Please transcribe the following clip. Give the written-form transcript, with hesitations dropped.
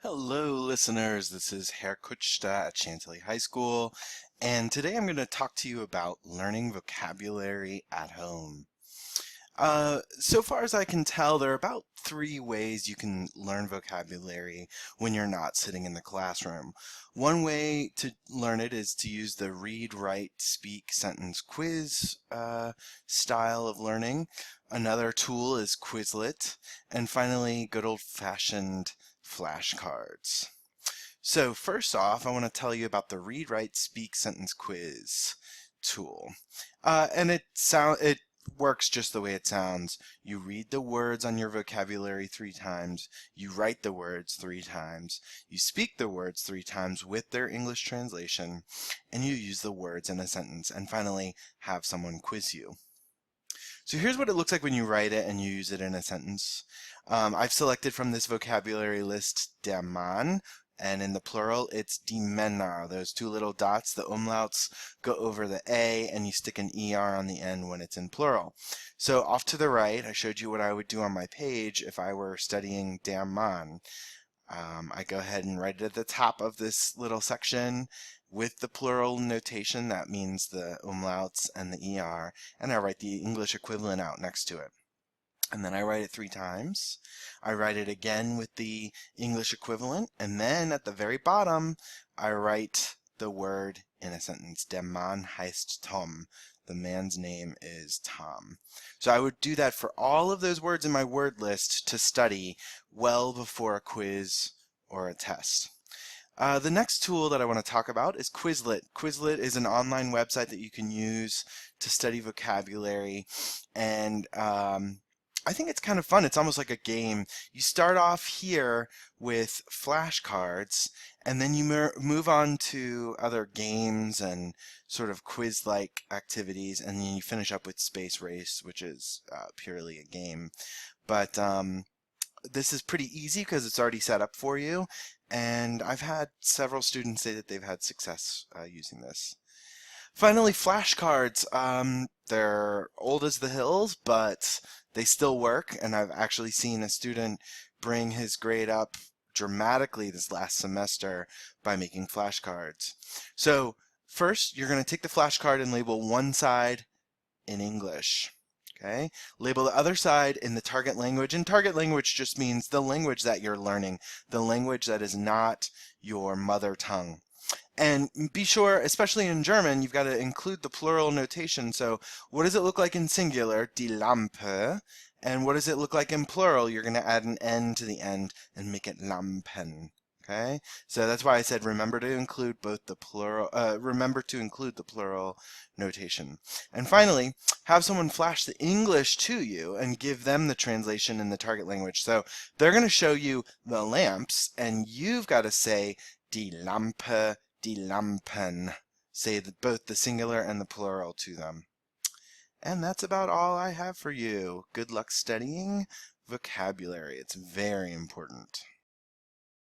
Hello, listeners. This is Herr Kutschta at Chantilly High School, and today I'm going to talk to you about learning vocabulary at home. So far as I can tell, there are about three ways you can learn vocabulary when you're not sitting in the classroom. One way to learn it is to use the read, write, speak, sentence, quiz style of learning. Another tool is Quizlet, and finally, good old-fashioned flashcards. So first off, I want to tell you about the read, write, speak, sentence, quiz tool. And it works just the way it sounds. You read the words on your vocabulary 3 times, you write the words 3 times, you speak the words 3 times with their English translation, and you use the words in a sentence, and finally have someone quiz you. So here's what it looks like when you write it and you use it in a sentence. I've selected from this vocabulary list der Mann, and in the plural it's die Männer. Those two little dots, the umlauts, go over the A and you stick an ER on the end when it's in plural. So off to the right, I showed you what I would do on my page if I were studying der Mann. I go ahead and write it at the top of this little section with the plural notation. That means the umlauts and the ER, and I write the English equivalent out next to it. And then I write it 3 times. I write it again with the English equivalent, and then at the very bottom, I write the word in a sentence. Der Mann heißt Tom. The man's name is Tom. So I would do that for all of those words in my word list to study well before a quiz or a test. The next tool that I want to talk about is Quizlet. Quizlet is an online website that you can use to study vocabulary, and I think it's kind of fun. It's almost like a game. You start off here with flashcards, and then you move on to other games and sort of quiz-like activities, and then you finish up with Space Race, which is purely a game. But this is pretty easy because it's already set up for you, and I've had several students say that they've had success using this. Finally, flashcards. They're old as the hills, but they still work, and I've actually seen a student bring his grade up dramatically this last semester by making flashcards. So first, you're going to take the flashcard and label one side in English. Okay? Label the other side in the target language, and target language just means the language that you're learning, the language that is not your mother tongue. And be sure, especially in German, you've got to include the plural notation. So what does it look like in singular? Die Lampe. And what does it look like in plural? You're going to add an N to the end and make it Lampen. Okay? So that's why I said remember to include both the plural, remember to include the plural notation. And finally, have someone flash the English to you and give them the translation in the target language. So they're going to show you the lamps, and you've got to say die Lampe, die Lampen. Say both the singular and the plural to them. And that's about all I have for you. Good luck studying vocabulary. It's very important.